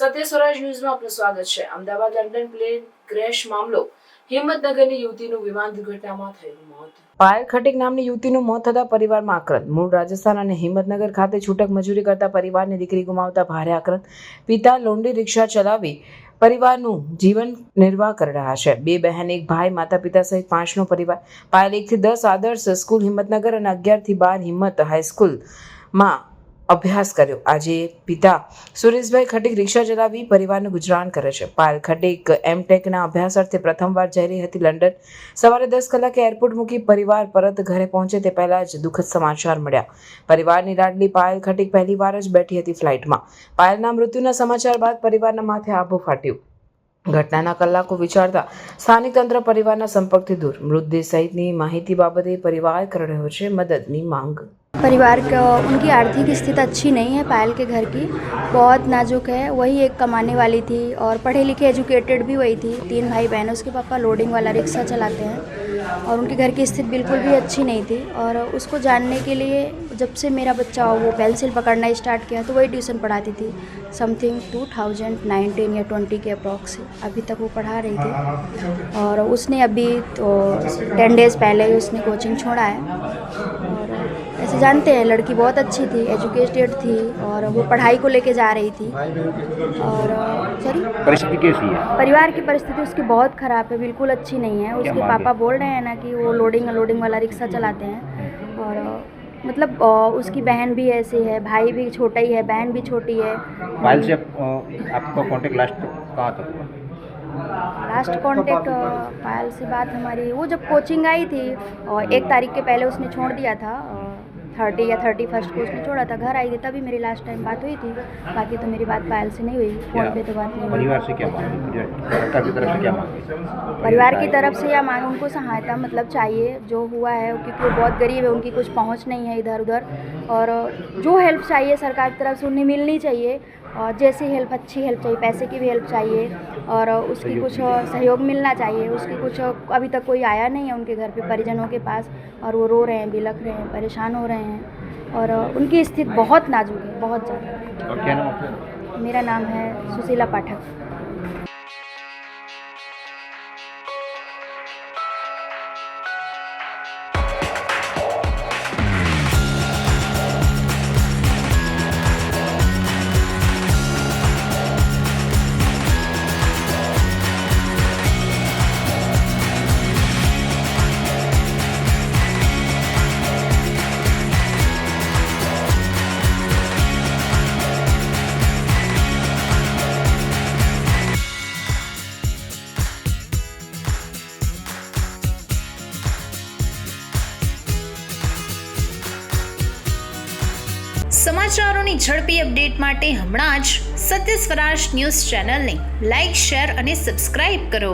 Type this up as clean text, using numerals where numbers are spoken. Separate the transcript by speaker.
Speaker 1: સત્ય સ્વરાજ ન્યૂઝમાં આપનું સ્વાગત છે। અમદાવાદ લંડન પ્લેન ક્રેશ મામલો। હિંમતનગરની યુવતીનું વિમાન દુર્ઘટનામાં થયું મોત। પાયલ ખટીક નામની યુવતીનું મોત થતા પરિવારમાં આક્રંદ। મૂળ રાજસ્થાન અને હિંમતનગર ખાતે છૂટક મજૂરી કરતા પરિવારની દીકરી ગુમાવતા ભારે આક્રંદ। પિતા લોન્ડી રિક્ષા ચલાવી પરિવારનું જીવન નિર્વાહ કરી રહ્યા છે। બે બહેન એક ભાઈ માતા પિતા સહિત 5નો પરિવાર। પાયલ 1 થી 10 આદર્શ સ્કૂલ હિંમતનગર અને 11 થી 12 હિંમત હાઈસ્કૂલમાં અભ્યાસ કર્યો। આજે પિતા સુરેશભાઈ ખટીક રિક્ષા ચલાવી પરિવારનું ગુજરાન કરે છે। પાયલ ખટીક એમટેકના અભ્યાસ અર્થે પ્રથમવાર જઈ રહી હતી લંડન। સવારે 10 કલાકે એરપોર્ટ મૂકી પરિવાર પરત ઘરે પહોંચે તે પહેલા જ દુઃખદ સમાચાર મળ્યા। પરિવારની લાડલી પાયલ ખટીક પહેલીવાર જ બેઠી હતી ફ્લાઇટમાં। પાયલના મૃત્યુના સમાચાર બાદ પરિવારના માથે આભો ફાટ્યું। ઘટનાના કલાકો વિચારતા સ્થાનિક તંત્ર પરિવારના સંપર્કથી દૂર। મૃતદેહ સહિતની માહિતી બાબતે પરિવાર કરી રહ્યો છે મદદની માંગ।
Speaker 2: परिवार का उनकी आर्थिक स्थिति अच्छी नहीं है। पायल के घर की बहुत नाजुक है। वही एक कमाने वाली थी और पढ़े लिखे एजुकेटेड भी वही थी। 3 भाई बहन, उसके पापा लोडिंग वाला रिक्शा चलाते हैं और उनके घर की स्थिति बिल्कुल भी अच्छी नहीं थी। और उसको जानने के लिए जब से मेरा बच्चा वो पेंसिल पकड़ना स्टार्ट किया तो वही ट्यूशन पढ़ाती थी। समथिंग 2019 या 20 के अप्रॉक्स अभी तक वो पढ़ा रही थी। और उसने अभी तो 10 डेज़ पहले ही उसने कोचिंग छोड़ा है। और ऐसे जानते हैं लड़की बहुत अच्छी थी, एजुकेटेड थी और वो पढ़ाई को लेके जा रही थी। और सॉरी,
Speaker 3: परिस्थिति कैसी है?
Speaker 2: परिवार की परिस्थिति उसकी बहुत ख़राब है, बिल्कुल अच्छी नहीं है। उसके पापा बोल रहे हैं ना कि वो लोडिंग वाला रिक्शा चलाते हैं। और मतलब उसकी बहन भी ऐसी है, भाई भी छोटा ही है, बहन भी छोटी है।
Speaker 3: पायल से आपका कांटेक्ट लास्ट कहाँ तक हुआ?
Speaker 2: लास्ट कांटेक्ट पायल से बात हमारी वो जब कोचिंग आई थी और 1 तारीख के पहले उसने छोड़ दिया था। 30 या 31 को उसने छोड़ा था, घर आई थी तभी मेरी लास्ट टाइम बात हुई थी। बाकी तो मेरी बात पायल से नहीं हुई, फ़ोन पे तो बात नहीं हुई।
Speaker 3: परिवार से क्या मांगे? सरकार की तरफ से क्या मांगे?
Speaker 2: परिवार की तरफ से या मांग उनको सहायता मतलब चाहिए जो हुआ है, क्योंकि वो बहुत गरीब है, उनकी कुछ पहुंच नहीं है इधर उधर। और जो हेल्प चाहिए सरकार की तरफ से उन्हें मिलनी चाहिए। और जैसी हेल्प, अच्छी हेल्प चाहिए, पैसे की भी हेल्प चाहिए और उसकी कुछ सहयोग मिलना चाहिए। उसकी कुछ अभी तक कोई आया नहीं है उनके घर पे परिजनों के पास और वो रो रहे हैं, बिलख रहे हैं, परेशान हो रहे हैं। और उनकी स्थिति बहुत नाजुक है, बहुत ज़्यादा।
Speaker 3: और क्या नाम आपका?
Speaker 2: मेरा नाम है सुशीला पाठक।
Speaker 4: સમાચારોની ઝડપી અપડેટ માટે હમણાં જ સત્ય સ્વરાજ ન્યૂઝ ચેનલને લાઇક, શેર અને સબસ્ક્રાઇબ કરો।